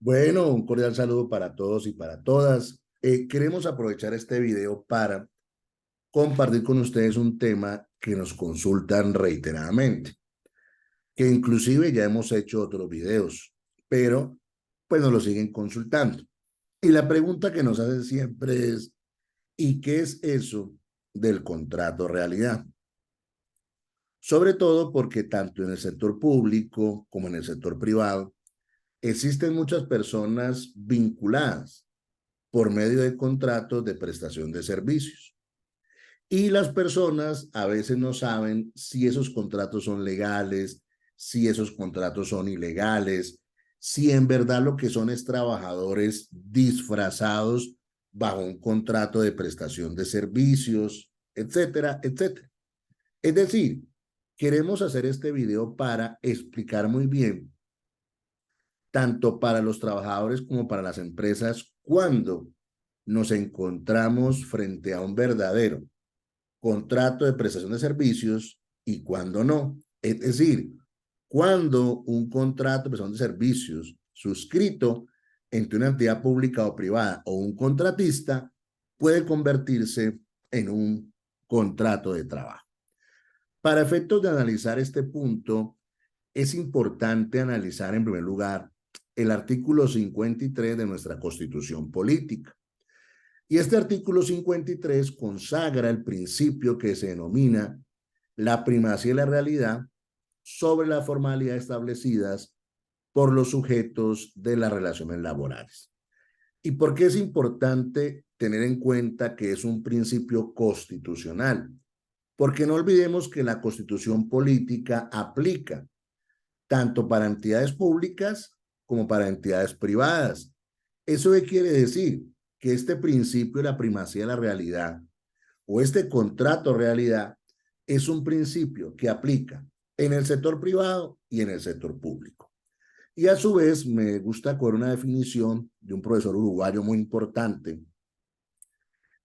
Bueno, un cordial saludo para todos y para todas. Queremos aprovechar este video para compartir con ustedes un tema que nos consultan reiteradamente, que inclusive ya hemos hecho otros videos, pero pues nos lo siguen consultando. Y la pregunta que nos hacen siempre es, ¿y qué es eso del contrato realidad? Sobre todo porque tanto en el sector público como en el sector privado existen muchas personas vinculadas por medio de contratos de prestación de servicios. Y las personas a veces no saben si esos contratos son legales, si esos contratos son ilegales, si en verdad lo que son es trabajadores disfrazados bajo un contrato de prestación de servicios, etcétera, etcétera. Es decir, queremos hacer este video para explicar muy bien, tanto para los trabajadores como para las empresas, cuando nos encontramos frente a un verdadero contrato de prestación de servicios y cuando no. Es decir, cuando un contrato de prestación de servicios suscrito entre una entidad pública o privada o un contratista puede convertirse en un contrato de trabajo. Para efectos de analizar este punto, es importante analizar en primer lugar el artículo 53 de nuestra Constitución Política. Y este artículo 53 consagra el principio que se denomina la primacía de la realidad sobre las formalidades establecidas por los sujetos de las relaciones laborales. ¿Y por qué es importante tener en cuenta que es un principio constitucional? Porque no olvidemos que la Constitución Política aplica tanto para entidades públicas como para entidades privadas. ¿Eso qué quiere decir? Que este principio de la primacía de la realidad o este contrato realidad es un principio que aplica en el sector privado y en el sector público. Y a su vez me gusta con una definición de un profesor uruguayo muy importante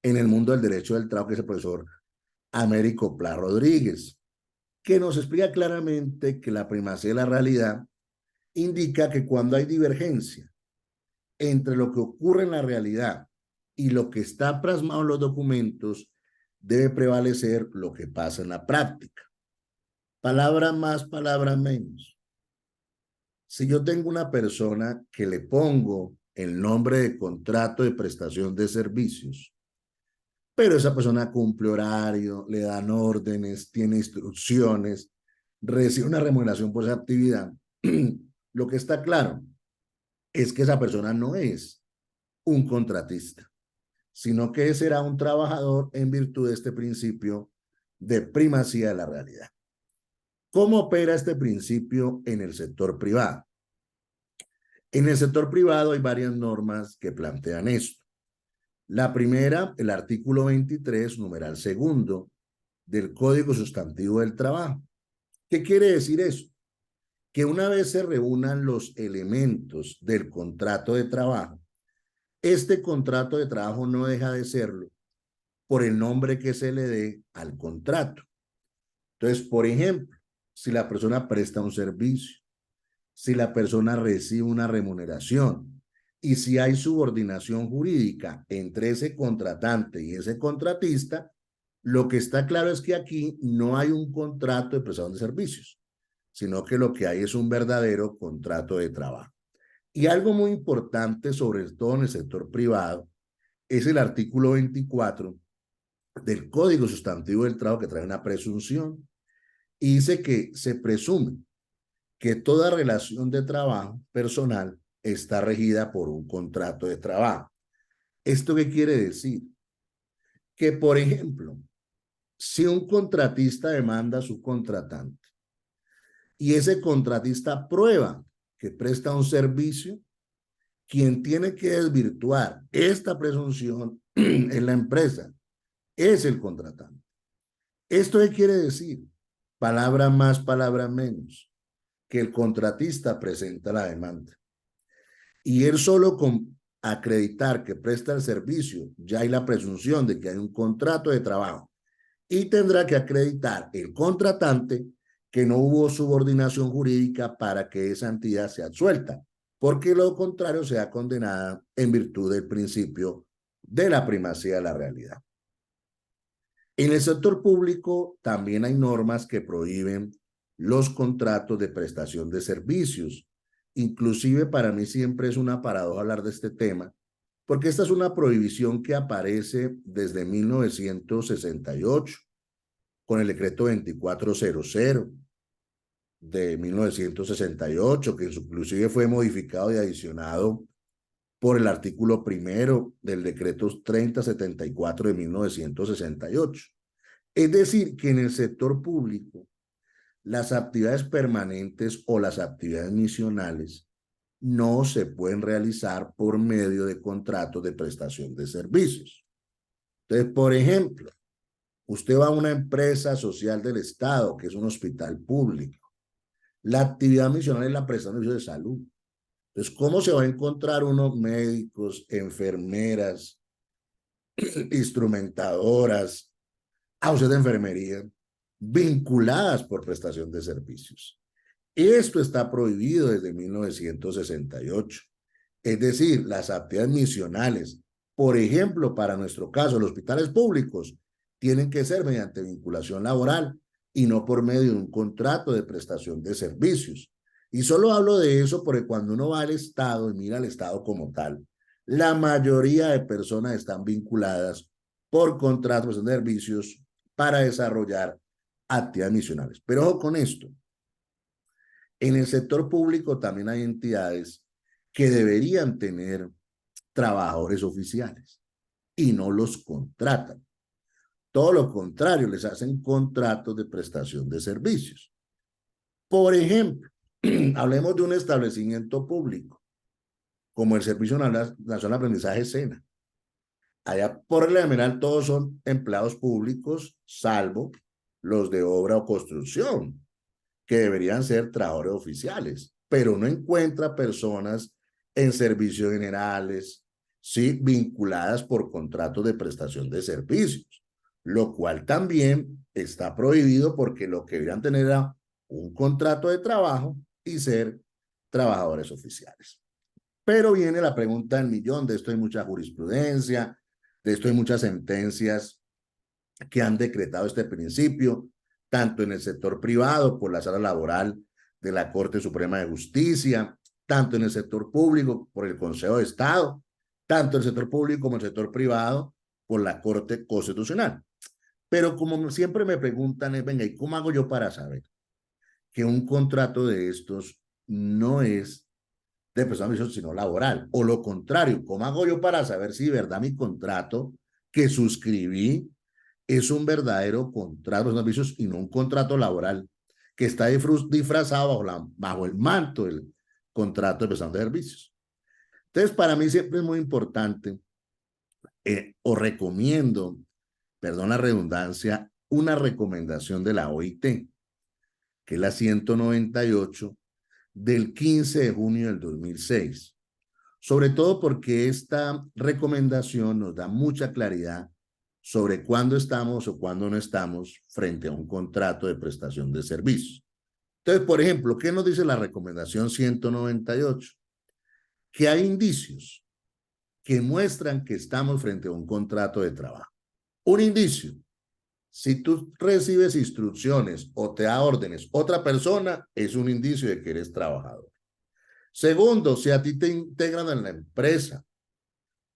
en el mundo del derecho del trabajo, que es el profesor Américo Pla Rodríguez, que nos explica claramente que la primacía de la realidad indica que cuando hay divergencia entre lo que ocurre en la realidad y lo que está plasmado en los documentos, debe prevalecer lo que pasa en la práctica. Palabra más, palabra menos. Si yo tengo una persona que le pongo el nombre de contrato de prestación de servicios, pero esa persona cumple horario, le dan órdenes, tiene instrucciones, recibe una remuneración por esa actividad, lo que está claro es que esa persona no es un contratista, sino que será un trabajador en virtud de este principio de primacía de la realidad. ¿Cómo opera este principio en el sector privado? En el sector privado hay varias normas que plantean esto. La primera, el artículo 23, numeral segundo, del Código Sustantivo del Trabajo. ¿Qué quiere decir eso? Que una vez se reúnan los elementos del contrato de trabajo, este contrato de trabajo no deja de serlo por el nombre que se le dé al contrato. Entonces, por ejemplo, si la persona presta un servicio, si la persona recibe una remuneración y si hay subordinación jurídica entre ese contratante y ese contratista, lo que está claro es que aquí no hay un contrato de prestación de servicios, sino que lo que hay es un verdadero contrato de trabajo. Y algo muy importante, sobre todo en el sector privado, es el artículo 24 del Código Sustantivo del Trabajo, que trae una presunción y dice que se presume que toda relación de trabajo personal está regida por un contrato de trabajo. ¿Esto qué quiere decir? Que, por ejemplo, si un contratista demanda a su contratante y ese contratista prueba que presta un servicio, quien tiene que desvirtuar esta presunción en la empresa es el contratante. ¿Esto qué quiere decir? Palabra más, palabra menos, que el contratista presenta la demanda. Y él solo con acreditar que presta el servicio, ya hay la presunción de que hay un contrato de trabajo. Y tendrá que acreditar el contratante que no hubo subordinación jurídica para que esa entidad sea absuelta. porque lo contrario sea condenada en virtud del principio de la primacía de la realidad. En el sector público también hay normas que prohíben los contratos de prestación de servicios. Inclusive para mí siempre es una paradoja hablar de este tema, porque esta es una prohibición que aparece desde 1968 con el decreto 2400 de 1968, que inclusive fue modificado y adicionado por el artículo primero del decreto 3074 de 1968. Es decir, que en el sector público, las actividades permanentes o las actividades misionales no se pueden realizar por medio de contratos de prestación de servicios. Entonces, por ejemplo, usted va a una empresa social del Estado, que es un hospital público. La actividad misional es la prestación de servicios de salud. Entonces, ¿cómo se va a encontrar unos médicos, enfermeras, instrumentadoras, auxiliares de enfermería, vinculadas por prestación de servicios? Esto está prohibido desde 1968. Es decir, las actividades misionales, por ejemplo, para nuestro caso, los hospitales públicos, tienen que ser mediante vinculación laboral y no por medio de un contrato de prestación de servicios. Y solo hablo de eso porque cuando uno va al Estado y mira al Estado como tal, la mayoría de personas están vinculadas por contratos de servicios para desarrollar actividades misionales. Pero ojo con esto, en el sector público también hay entidades que deberían tener trabajadores oficiales y no los contratan. Todo lo contrario, les hacen contratos de prestación de servicios. Por ejemplo, hablemos de un establecimiento público, como el Servicio Nacional de Aprendizaje SENA. Allá por regla general todos son empleados públicos, salvo los de obra o construcción, que deberían ser trabajadores oficiales, pero uno encuentra personas en servicios generales, sí, vinculadas por contratos de prestación de servicios, lo cual también está prohibido porque lo que deberían tener era un contrato de trabajo y ser trabajadores oficiales. Pero viene la pregunta del millón, de esto hay mucha jurisprudencia, de esto hay muchas sentencias que han decretado este principio, tanto en el sector privado por la sala laboral de la Corte Suprema de Justicia, tanto en el sector público por el Consejo de Estado, tanto en el sector público como en el sector privado por la Corte Constitucional. Pero como siempre me preguntan, venga, ¿y cómo hago yo para saber que un contrato de estos no es de prestación de servicios, sino laboral? O lo contrario, ¿cómo hago yo para saber si de verdad mi contrato que suscribí es un verdadero contrato de servicios y no un contrato laboral que está disfrazado bajo el manto del contrato de prestación de servicios? Entonces, para mí siempre es muy importante o recomiendo, perdón la redundancia, una recomendación de la OIT, que es la 198 del 15 de junio del 2006. Sobre todo porque esta recomendación nos da mucha claridad sobre cuándo estamos o cuándo no estamos frente a un contrato de prestación de servicios. Entonces, por ejemplo, ¿qué nos dice la recomendación 198? Que hay indicios que muestran que estamos frente a un contrato de trabajo. Un indicio: si tú recibes instrucciones o te da órdenes otra persona, es un indicio de que eres trabajador. Segundo, si a ti te integran en la empresa,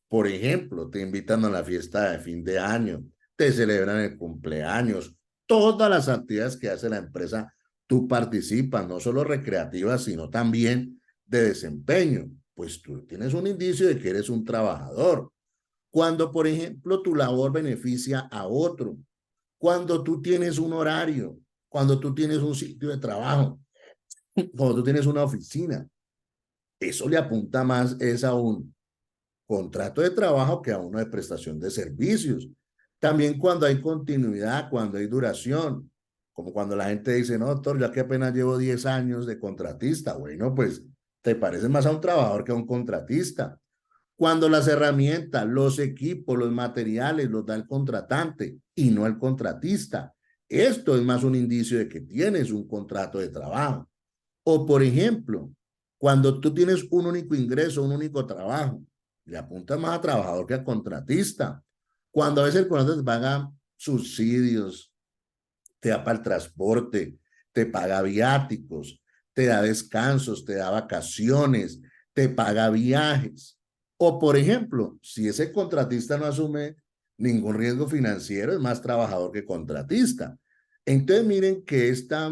por ejemplo, te invitan a la fiesta de fin de año, te celebran el cumpleaños, todas las actividades que hace la empresa, tú participas, no solo recreativas, sino también de desempeño. Pues tú tienes un indicio de que eres un trabajador. Cuando, por ejemplo, tu labor beneficia a otro, cuando tú tienes un horario, cuando tú tienes un sitio de trabajo, cuando tú tienes una oficina, eso le apunta más es a un contrato de trabajo que a uno de prestación de servicios. También cuando hay continuidad, cuando hay duración, como cuando la gente dice, no, doctor, yo aquí apenas llevo 10 años de contratista. Bueno, pues te parece más a un trabajador que a un contratista. Cuando las herramientas, los equipos, los materiales los da el contratante y no el contratista. Esto es más un indicio de que tienes un contrato de trabajo. O, por ejemplo, Cuando tú tienes un único ingreso, un único trabajo, le apuntas más a trabajador que a contratista. Cuando a veces el contratista te paga subsidios, te da para el transporte, te paga viáticos, te da descansos, te da vacaciones, te paga viajes. O, por ejemplo, si ese contratista no asume ningún riesgo financiero, es más trabajador que contratista. Entonces, miren que esta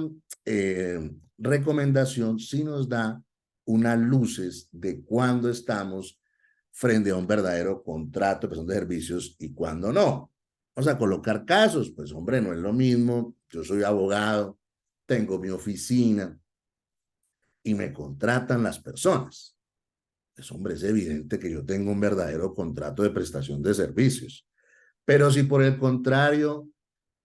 recomendación sí nos da unas luces de cuándo estamos frente a un verdadero contrato de prestación de servicios y cuándo no. Vamos a colocar casos, pues hombre, no es lo mismo, yo soy abogado, tengo mi oficina y me contratan las personas. Pues hombre, es evidente que yo tengo un verdadero contrato de prestación de servicios. Pero si por el contrario,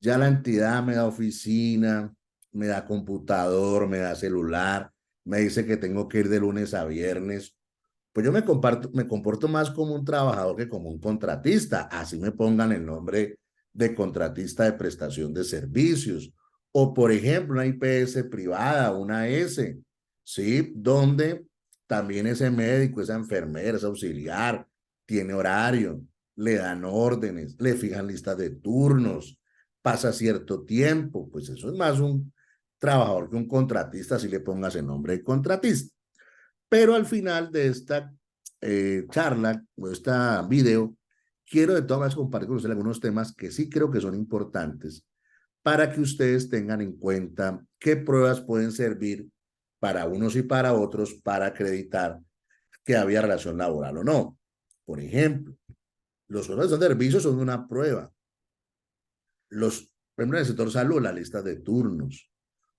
ya la entidad me da oficina, me da computador, me da celular, me dice que tengo que ir de lunes a viernes, pues yo me comporto más como un trabajador que como un contratista. Así me pongan el nombre de contratista de prestación de servicios. O, por ejemplo, una IPS privada, una S, ¿sí? Donde también ese médico, esa enfermera, ese auxiliar, tiene horario, le dan órdenes, le fijan listas de turnos, pasa cierto tiempo. Pues eso es más un trabajador que un contratista, si le pongas el nombre de contratista. Pero al final de esta charla o esta video, quiero de todas maneras compartir con ustedes algunos temas que sí creo que son importantes para que ustedes tengan en cuenta qué pruebas pueden servir para unos y para otros para acreditar que había relación laboral o no. Por ejemplo, los contratos de servicios son una prueba. Los, por ejemplo, en el sector salud, la lista de turnos,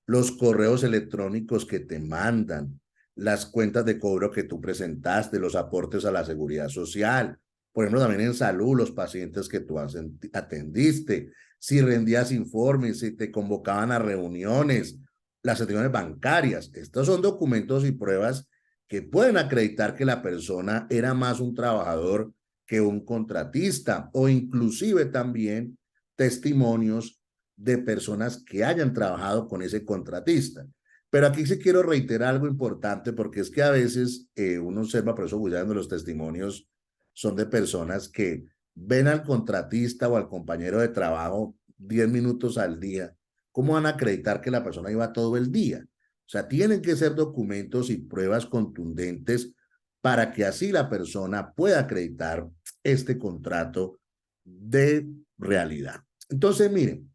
los correos electrónicos que te mandan, las cuentas de cobro que tú presentaste, los aportes a la seguridad social, por ejemplo, también en salud, los pacientes que tú atendiste, si rendías informes, si te convocaban a reuniones, las actividades bancarias. Estos son documentos y pruebas que pueden acreditar que la persona era más un trabajador que un contratista, o inclusive también testimonios de personas que hayan trabajado con ese contratista. Pero aquí sí quiero reiterar algo importante, porque es que a veces uno observa, por eso cuidando los testimonios, son de personas que ven al contratista o al compañero de trabajo 10 minutos al día. ¿Cómo van a acreditar que la persona iba todo el día? O sea, tienen que ser documentos y pruebas contundentes para que así la persona pueda acreditar este contrato de realidad. Entonces, miren,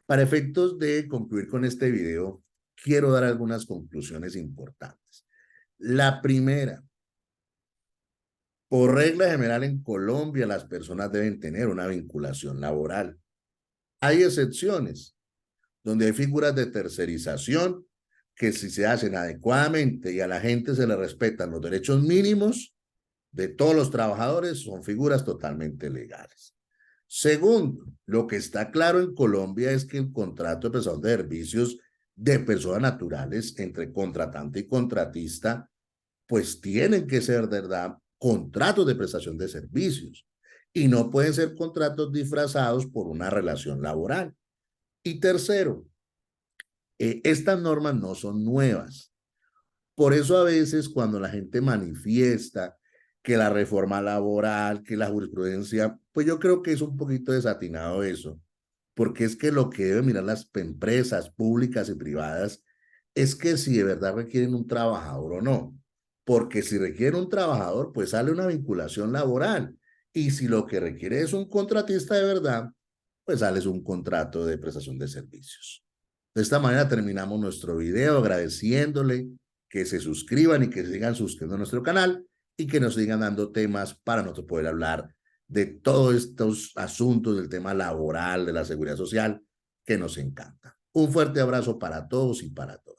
para efectos de concluir con este video, quiero dar algunas conclusiones importantes. La primera, por regla general en Colombia, las personas deben tener una vinculación laboral. Hay excepciones donde hay figuras de tercerización que si se hacen adecuadamente y a la gente se le respetan los derechos mínimos de todos los trabajadores, son figuras totalmente legales. Segundo, lo que está claro en Colombia es que el contrato de prestación de servicios de personas naturales entre contratante y contratista, pues tienen que ser, de verdad, contratos de prestación de servicios y no pueden ser contratos disfrazados por una relación laboral. Y tercero, estas normas no son nuevas. Por eso a veces cuando la gente manifiesta que la reforma laboral, que la jurisprudencia, pues yo creo que es un poquito desatinado eso, porque es que lo que deben mirar las empresas públicas y privadas es que si de verdad requieren un trabajador o no, porque si requieren un trabajador, pues sale una vinculación laboral, y si lo que requiere es un contratista de verdad, pues sale un contrato de prestación de servicios. De esta manera terminamos nuestro video agradeciéndole que se suscriban y que sigan suscribiendo a nuestro canal y que nos sigan dando temas para nosotros poder hablar de todos estos asuntos del tema laboral, de la seguridad social, que nos encanta. Un fuerte abrazo para todos y para todas.